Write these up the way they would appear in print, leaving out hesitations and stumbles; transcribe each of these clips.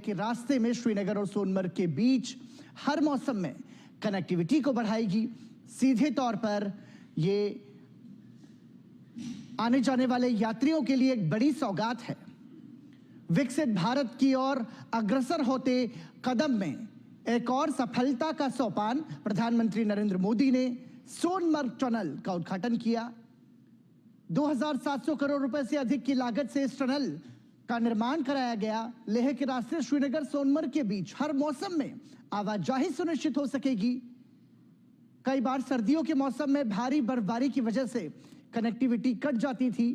के रास्ते में श्रीनगर और सोनमर्ग के बीच हर मौसम में कनेक्टिविटी को बढ़ाएगी। सीधे तौर पर ये आने जाने वाले यात्रियों के लिए एक बड़ी सौगात है। विकसित भारत की ओर अग्रसर होते कदम में एक और सफलता का सोपान प्रधानमंत्री नरेंद्र मोदी ने सोनमर्ग टनल का उद्घाटन किया। 2700 करोड़ रुपए से अधिक की लागत से इस टनल का निर्माण कराया गया। लेह के रास्ते श्रीनगर सोनमर्ग के बीच हर मौसम में आवाजाही सुनिश्चित हो सकेगी। कई बार सर्दियों के मौसम में भारी बर्फबारी की वजह से कनेक्टिविटी कट जाती थी,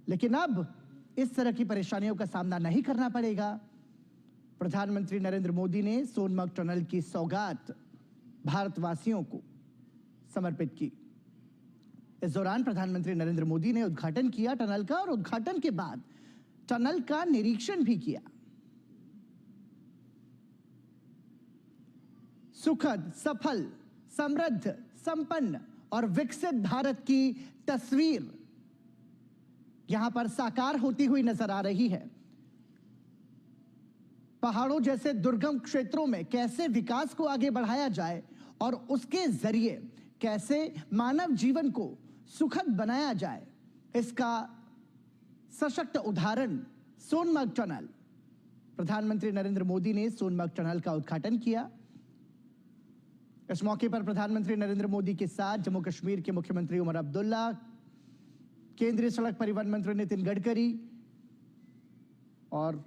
लेकिन अब इस तरह की परेशानियों का सामना नहीं करना पड़ेगा। प्रधानमंत्री नरेंद्र मोदी ने सोनमर्ग टनल की सौगात भारतवासियों को समर्पित की। इस दौरान प्रधानमंत्री नरेंद्र मोदी ने उद्घाटन किया टनल का और उद्घाटन के बाद टनल का निरीक्षण भी किया। सुखद, सफल, समृद्ध, संपन्न और विकसित भारत की तस्वीर यहां पर साकार होती हुई नजर आ रही है। पहाड़ों जैसे दुर्गम क्षेत्रों में कैसे विकास को आगे बढ़ाया जाए और उसके जरिए कैसे मानव जीवन को सुखद बनाया जाए, इसका सशक्त उदाहरण सोनमर्ग टनल। प्रधानमंत्री नरेंद्र मोदी ने सोनमर्ग टनल का उद्घाटन किया। इस मौके पर प्रधानमंत्री नरेंद्र मोदी के साथ जम्मू कश्मीर के मुख्यमंत्री उमर अब्दुल्ला, केंद्रीय सड़क परिवहन मंत्री नितिन गडकरी और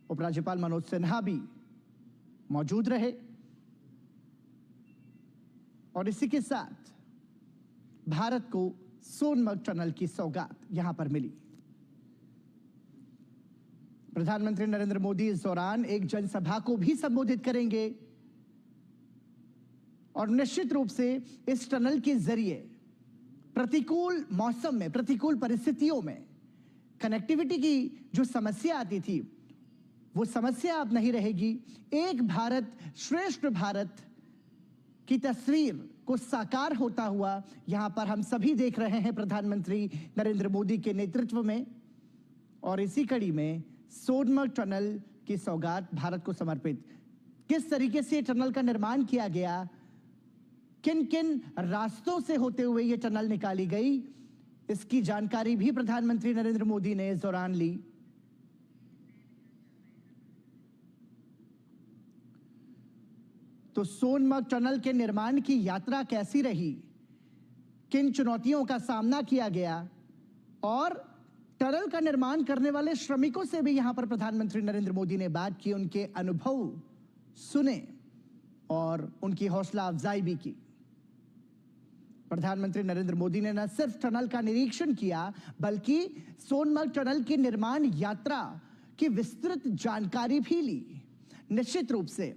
उपराज्यपाल मनोज सिन्हा भी मौजूद रहे। और इसी के साथ भारत को सोनमर्ग टनल की सौगात यहां पर मिली। प्रधानमंत्री नरेंद्र मोदी इस दौरान एक जनसभा को भी संबोधित करेंगे और निश्चित रूप से इस टनल के जरिए प्रतिकूल मौसम में, प्रतिकूल परिस्थितियों में कनेक्टिविटी की जो समस्या आती थी, वो समस्या अब नहीं रहेगी। एक भारत श्रेष्ठ भारत की तस्वीर को साकार होता हुआ यहां पर हम सभी देख रहे हैं प्रधानमंत्री नरेंद्र मोदी के नेतृत्व में। और इसी कड़ी में सोनमर्ग टनल की सौगात भारत को समर्पित। किस तरीके से टनल का निर्माण किया गया, किन किन रास्तों से होते हुए यह टनल निकाली गई, इसकी जानकारी भी प्रधानमंत्री नरेंद्र मोदी ने इस दौरान ली। तो सोनमर्ग टनल के निर्माण की यात्रा कैसी रही, किन चुनौतियों का सामना किया गया और टनल का निर्माण करने वाले श्रमिकों से भी यहां पर प्रधानमंत्री नरेंद्र मोदी ने बात की, उनके अनुभव सुने और उनकी हौसला अफजाई भी की। प्रधानमंत्री नरेंद्र मोदी ने न सिर्फ टनल का निरीक्षण किया, बल्कि सोनमर्ग टनल की निर्माण यात्रा की विस्तृत जानकारी भी ली। निश्चित रूप से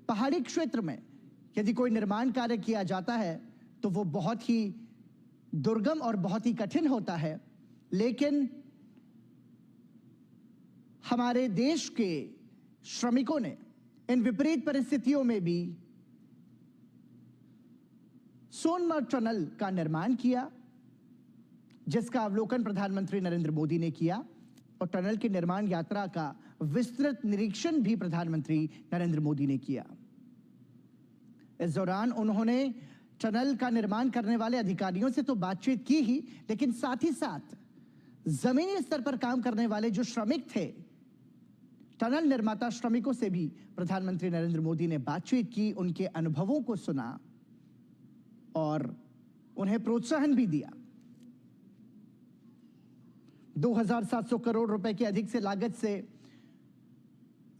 पहाड़ी क्षेत्र में यदि कोई निर्माण कार्य किया जाता है तो वो बहुत ही दुर्गम और बहुत ही कठिन होता है, लेकिन हमारे देश के श्रमिकों ने इन विपरीत परिस्थितियों में भी सोनमर्ग टनल का निर्माण किया, जिसका अवलोकन प्रधानमंत्री नरेंद्र मोदी ने किया और टनल की निर्माण यात्रा का विस्तृत निरीक्षण भी प्रधानमंत्री नरेंद्र मोदी ने किया। इस दौरान उन्होंने टनल का निर्माण करने वाले अधिकारियों से तो बातचीत की ही, लेकिन साथ ही साथ जमीनी स्तर पर काम करने वाले जो श्रमिक थे, टनल निर्माता श्रमिकों से भी प्रधानमंत्री नरेंद्र मोदी ने बातचीत की, उनके अनुभवों को सुना और उन्हें प्रोत्साहन भी दिया। 2700 करोड़ रुपए की अधिक से लागत से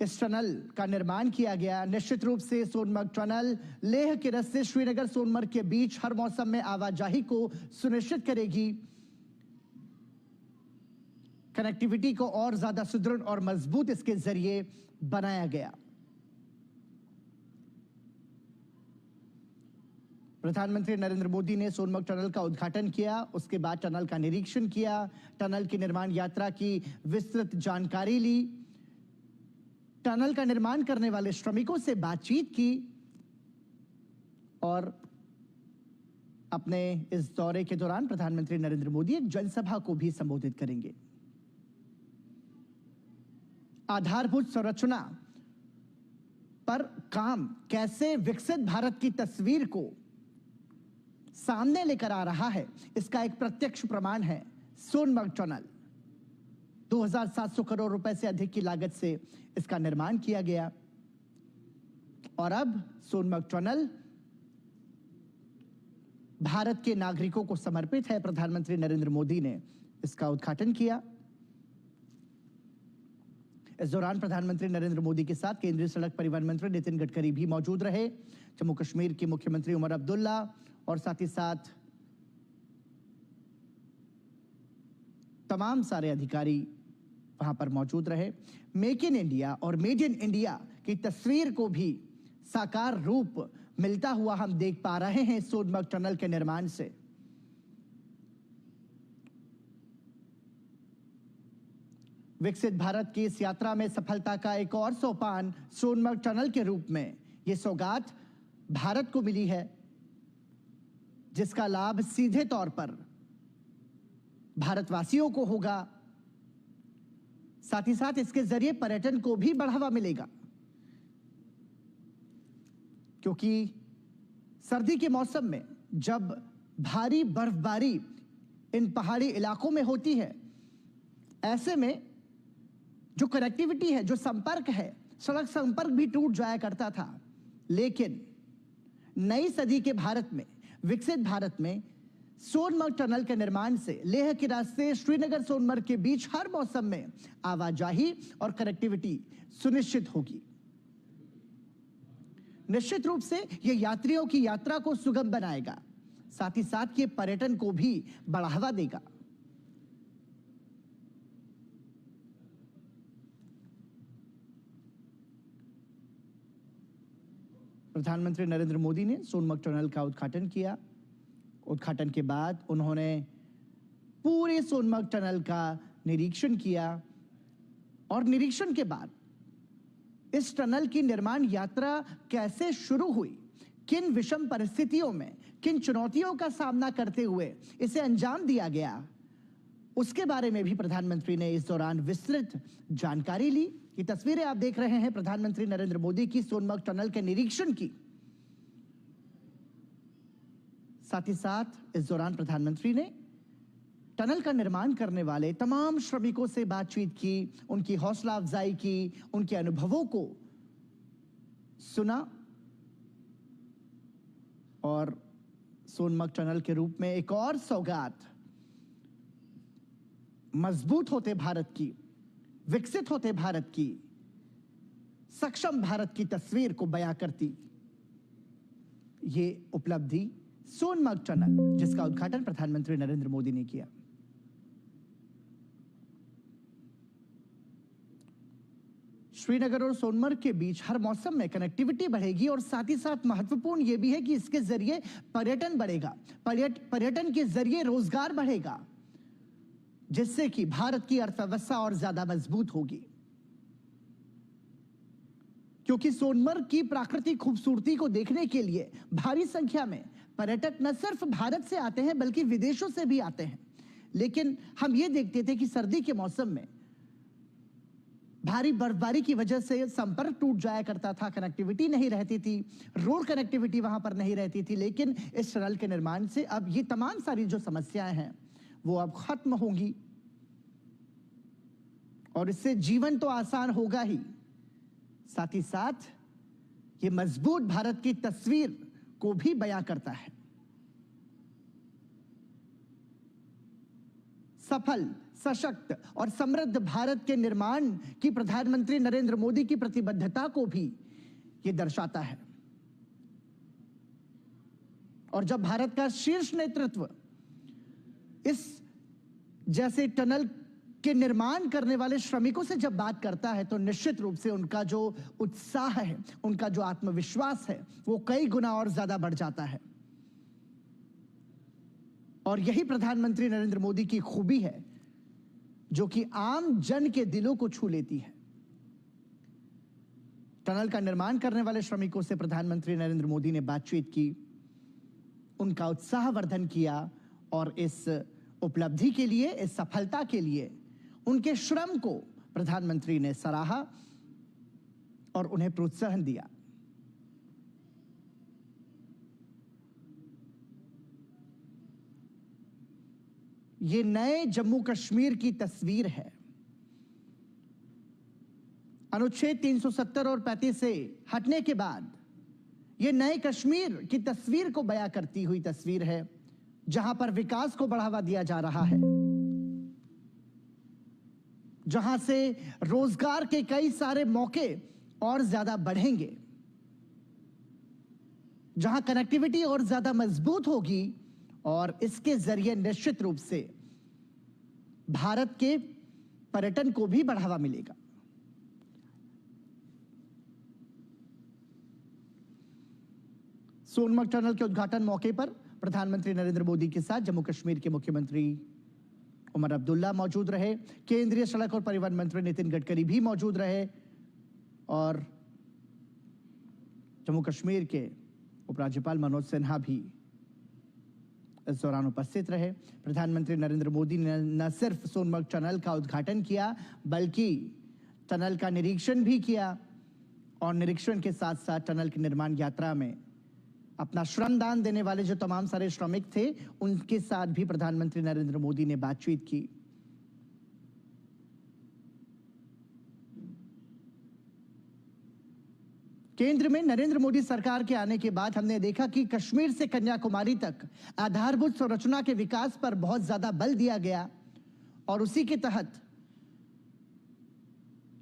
इस टनल का निर्माण किया गया। निश्चित रूप से सोनमर्ग टनल लेह के रास्ते श्रीनगर सोनमर्ग के बीच हर मौसम में आवाजाही को सुनिश्चित करेगी, कनेक्टिविटी को और ज्यादा सुदृढ़ और मजबूत इसके जरिए बनाया गया। प्रधानमंत्री नरेंद्र मोदी ने सोनमर्ग टनल का उद्घाटन किया, उसके बाद टनल का निरीक्षण किया, टनल की निर्माण यात्रा की विस्तृत जानकारी ली, टनल का निर्माण करने वाले श्रमिकों से बातचीत की और अपने इस दौरे के दौरान प्रधानमंत्री नरेंद्र मोदी एक जनसभा को भी संबोधित करेंगे। आधारभूत संरचना पर काम कैसे विकसित भारत की तस्वीर को सामने लेकर आ रहा है, इसका एक प्रत्यक्ष प्रमाण है सोनमर्ग टनल। 2700 करोड़ रुपए से अधिक की लागत से इसका निर्माण किया गया और अब सोनमर्ग टनल भारत के नागरिकों को समर्पित है। प्रधानमंत्री नरेंद्र मोदी ने इसका उद्घाटन किया। इस दौरान प्रधानमंत्री नरेंद्र मोदी के साथ केंद्रीय सड़क परिवहन मंत्री नितिन गडकरी भी मौजूद रहे। जम्मू कश्मीर के मुख्यमंत्री उमर अब्दुल्ला और साथ ही साथ तमाम सारे अधिकारी वहां पर मौजूद रहे। मेक इन इंडिया और मेड इन इंडिया की तस्वीर को भी साकार रूप मिलता हुआ हम देख पा रहे हैं सोनमर्ग टनल के निर्माण से। विकसित भारत की इस यात्रा में सफलता का एक और सोपान सोनमर्ग टनल के रूप में यह सौगात भारत को मिली है, जिसका लाभ सीधे तौर पर भारतवासियों को होगा। साथ ही साथ इसके जरिए पर्यटन को भी बढ़ावा मिलेगा, क्योंकि सर्दी के मौसम में जब भारी बर्फबारी इन पहाड़ी इलाकों में होती है, ऐसे में जो कनेक्टिविटी है, जो संपर्क है, सड़क संपर्क भी टूट जाया करता था। लेकिन नई सदी के भारत में, विकसित भारत में सोनमर्ग टनल के निर्माण से लेह के रास्ते श्रीनगर सोनमर्ग के बीच हर मौसम में आवाजाही और कनेक्टिविटी सुनिश्चित होगी। निश्चित रूप से यह यात्रियों की यात्रा को सुगम बनाएगा, साथ ही साथ ये पर्यटन को भी बढ़ावा देगा। प्रधानमंत्री नरेंद्र मोदी ने सोनमर्ग टनल का उद्घाटन किया। उद्घाटन के बाद उन्होंने पूरे सोनमर्ग टनल का निरीक्षण किया और निरीक्षण के बाद इस टनल की निर्माण यात्रा कैसे शुरू हुई, किन विषम परिस्थितियों में, किन चुनौतियों का सामना करते हुए इसे अंजाम दिया गया, उसके बारे में भी प्रधानमंत्री ने इस दौरान विस्तृत जानकारी ली। ये तस्वीरें आप देख रहे हैं प्रधानमंत्री नरेंद्र मोदी की सोनमर्ग टनल के निरीक्षण की। साथ ही साथ इस दौरान प्रधानमंत्री ने टनल का निर्माण करने वाले तमाम श्रमिकों से बातचीत की, उनकी हौसला अफजाई की, उनके अनुभवों को सुना और सोनमर्ग टनल के रूप में एक और सौगात मजबूत होते भारत की, विकसित होते भारत की, सक्षम भारत की तस्वीर को बयां करती ये उपलब्धि सोनमर्ग टनल, जिसका उद्घाटन प्रधानमंत्री नरेंद्र मोदी ने किया। श्रीनगर और सोनमर्ग के बीच हर मौसम में कनेक्टिविटी बढ़ेगी और साथ ही साथ महत्वपूर्ण यह भी है कि इसके जरिए पर्यटन बढ़ेगा, पर्यटन के जरिए रोजगार बढ़ेगा, जिससे कि भारत की अर्थव्यवस्था और ज्यादा मजबूत होगी। क्योंकि सोनमर्ग की प्राकृतिक खूबसूरती को देखने के लिए भारी संख्या में पर्यटक न सिर्फ भारत से आते हैं बल्कि विदेशों से भी आते हैं। लेकिन हम ये देखते थे कि सर्दी के मौसम में भारी बर्फबारी की वजह से संपर्क टूट जाया करता था, कनेक्टिविटी नहीं रहती थी, रोड कनेक्टिविटी वहां पर नहीं रहती थी। लेकिन इस टनल के निर्माण से अब ये तमाम सारी जो समस्याएं हैं वो अब खत्म होंगी और इससे जीवन तो आसान होगा ही, साथ ही साथ ये मजबूत भारत की तस्वीर को भी बयां करता है। सफल, सशक्त और समृद्ध भारत के निर्माण की प्रधानमंत्री नरेंद्र मोदी की प्रतिबद्धता को भी यह दर्शाता है। और जब भारत का शीर्ष नेतृत्व इस जैसे टनल के निर्माण करने वाले श्रमिकों से जब बात करता है तो निश्चित रूप से उनका जो उत्साह है, उनका जो आत्मविश्वास है, वो कई गुना और ज्यादा बढ़ जाता है। और यही प्रधानमंत्री नरेंद्र मोदी की खूबी है, जो कि आम जन के दिलों को छू लेती है। टनल का निर्माण करने वाले श्रमिकों से प्रधानमंत्री नरेंद्र मोदी ने बातचीत की, उनका उत्साहवर्धन किया और इस उपलब्धि के लिए, इस सफलता के लिए उनके श्रम को प्रधानमंत्री ने सराहा और उन्हें प्रोत्साहन दिया। ये नए जम्मू कश्मीर की तस्वीर है। अनुच्छेद 370 और 35 से हटने के बाद ये नए कश्मीर की तस्वीर को बयां करती हुई तस्वीर है, जहां पर विकास को बढ़ावा दिया जा रहा है, जहां से रोजगार के कई सारे मौके और ज्यादा बढ़ेंगे, जहां कनेक्टिविटी और ज्यादा मजबूत होगी और इसके जरिए निश्चित रूप से भारत के पर्यटन को भी बढ़ावा मिलेगा। सोनमर्ग टनल के उद्घाटन मौके पर प्रधानमंत्री नरेंद्र मोदी के साथ जम्मू कश्मीर के मुख्यमंत्री उमर अब्दुल्ला मौजूद रहे। केंद्रीय सड़क और परिवहन मंत्री नितिन गडकरी भी मौजूद रहे और जम्मू कश्मीर के उपराज्यपाल मनोज सिन्हा भी इस दौरान उपस्थित रहे। प्रधानमंत्री नरेंद्र मोदी ने न सिर्फ सोनमर्ग टनल का उद्घाटन किया, बल्कि टनल का निरीक्षण भी किया और निरीक्षण के साथ साथ टनल की निर्माण यात्रा में अपना श्रमदान देने वाले जो तमाम सारे श्रमिक थे, उनके साथ भी प्रधानमंत्री नरेंद्र मोदी ने बातचीत की। केंद्र में नरेंद्र मोदी सरकार के आने के बाद हमने देखा कि कश्मीर से कन्याकुमारी तक आधारभूत संरचना के विकास पर बहुत ज्यादा बल दिया गया और उसी के तहत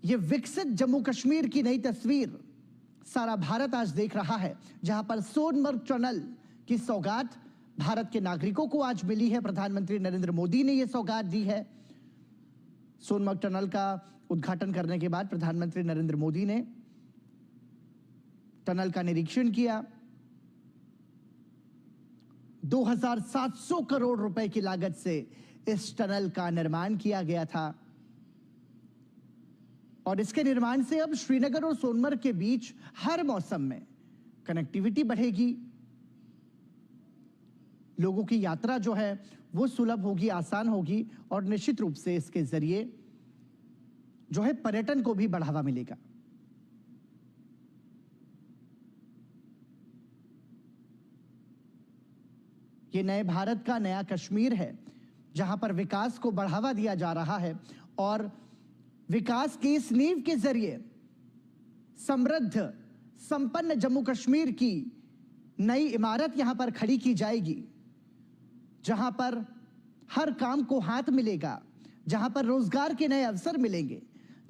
यह विकसित जम्मू कश्मीर की नई तस्वीर सारा भारत आज देख रहा है, जहां पर सोनमर्ग टनल की सौगात भारत के नागरिकों को आज मिली है। प्रधानमंत्री नरेंद्र मोदी ने यह सौगात दी है। सोनमर्ग टनल का उद्घाटन करने के बाद प्रधानमंत्री नरेंद्र मोदी ने टनल का निरीक्षण किया। 2700 करोड़ रुपए की लागत से इस टनल का निर्माण किया गया था और इसके निर्माण से अब श्रीनगर और सोनमर्ग के बीच हर मौसम में कनेक्टिविटी बढ़ेगी, लोगों की यात्रा जो है वो सुलभ होगी, आसान होगी और निश्चित रूप से इसके जरिए जो है पर्यटन को भी बढ़ावा मिलेगा। ये नए भारत का नया कश्मीर है, जहां पर विकास को बढ़ावा दिया जा रहा है और विकास की इस नींव के जरिए समृद्ध संपन्न जम्मू कश्मीर की नई इमारत यहां पर खड़ी की जाएगी, जहां पर हर काम को हाथ मिलेगा, जहां पर रोजगार के नए अवसर मिलेंगे,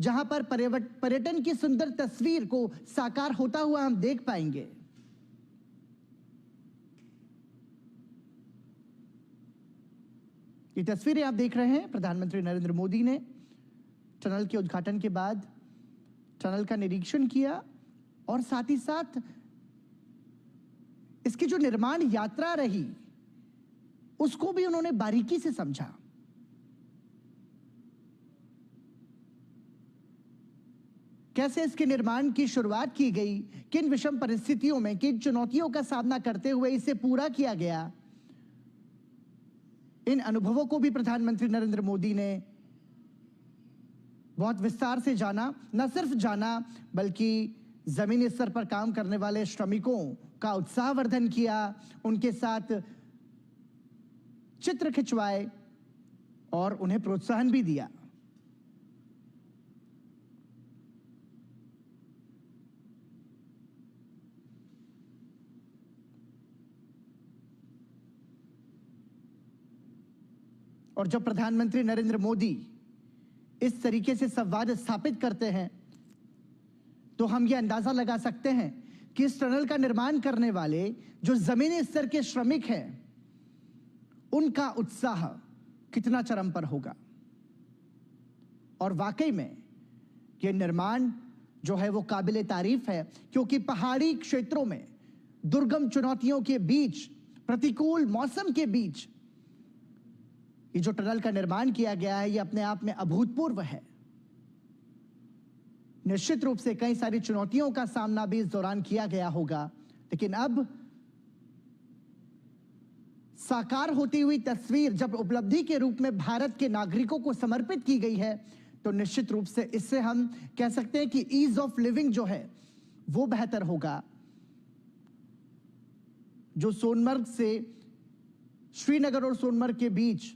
जहां पर पर्यटन की सुंदर तस्वीर को साकार होता हुआ हम देख पाएंगे। ये तस्वीरें आप देख रहे हैं, प्रधानमंत्री नरेंद्र मोदी ने टनल के उद्घाटन के बाद टनल का निरीक्षण किया और साथ ही साथ इसकी जो निर्माण यात्रा रही उसको भी उन्होंने बारीकी से समझा। कैसे इसके निर्माण की शुरुआत की गई, किन विषम परिस्थितियों में, किन चुनौतियों का सामना करते हुए इसे पूरा किया गया, इन अनुभवों को भी प्रधानमंत्री नरेंद्र मोदी ने बहुत विस्तार से जाना। न सिर्फ जाना बल्कि जमीनी स्तर पर काम करने वाले श्रमिकों का उत्साहवर्धन किया, उनके साथ चित्र खिंचवाए और उन्हें प्रोत्साहन भी दिया। और जब प्रधानमंत्री नरेंद्र मोदी इस तरीके से संवाद स्थापित करते हैं तो हम यह अंदाजा लगा सकते हैं कि इस टनल का निर्माण करने वाले जो जमीनी स्तर के श्रमिक हैं, उनका उत्साह कितना चरम पर होगा। और वाकई में यह निर्माण जो है वो काबिले तारीफ है, क्योंकि पहाड़ी क्षेत्रों में दुर्गम चुनौतियों के बीच, प्रतिकूल मौसम के बीच ये जो टनल का निर्माण किया गया है, ये अपने आप में अभूतपूर्व है। निश्चित रूप से कई सारी चुनौतियों का सामना भी इस दौरान किया गया होगा, लेकिन अब साकार होती हुई तस्वीर जब उपलब्धि के रूप में भारत के नागरिकों को समर्पित की गई है, तो निश्चित रूप से इससे हम कह सकते हैं कि ईज ऑफ लिविंग जो है वो बेहतर होगा। जो सोनमर्ग से श्रीनगर और सोनमर्ग के बीच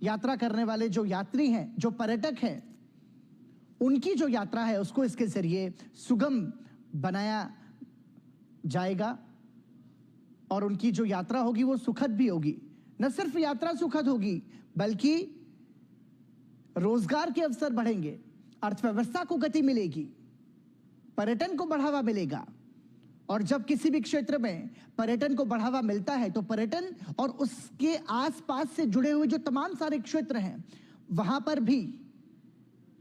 यात्रा करने वाले जो यात्री हैं, जो पर्यटक हैं, उनकी जो यात्रा है उसको इसके जरिए सुगम बनाया जाएगा और उनकी जो यात्रा होगी वो सुखद भी होगी। न सिर्फ यात्रा सुखद होगी बल्कि रोजगार के अवसर बढ़ेंगे, अर्थव्यवस्था को गति मिलेगी, पर्यटन को बढ़ावा मिलेगा। और जब किसी भी क्षेत्र में पर्यटन को बढ़ावा मिलता है तो पर्यटन और उसके आसपास से जुड़े हुए जो तमाम सारे क्षेत्र हैं वहां पर भी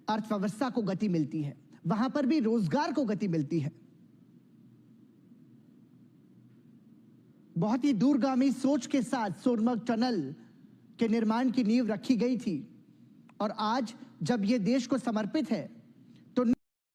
अर्थव्यवस्था को गति मिलती है, वहां पर भी रोजगार को गति मिलती है। बहुत ही दूरगामी सोच के साथ सोनमर्ग टनल के निर्माण की नींव रखी गई थी और आज जब यह देश को समर्पित है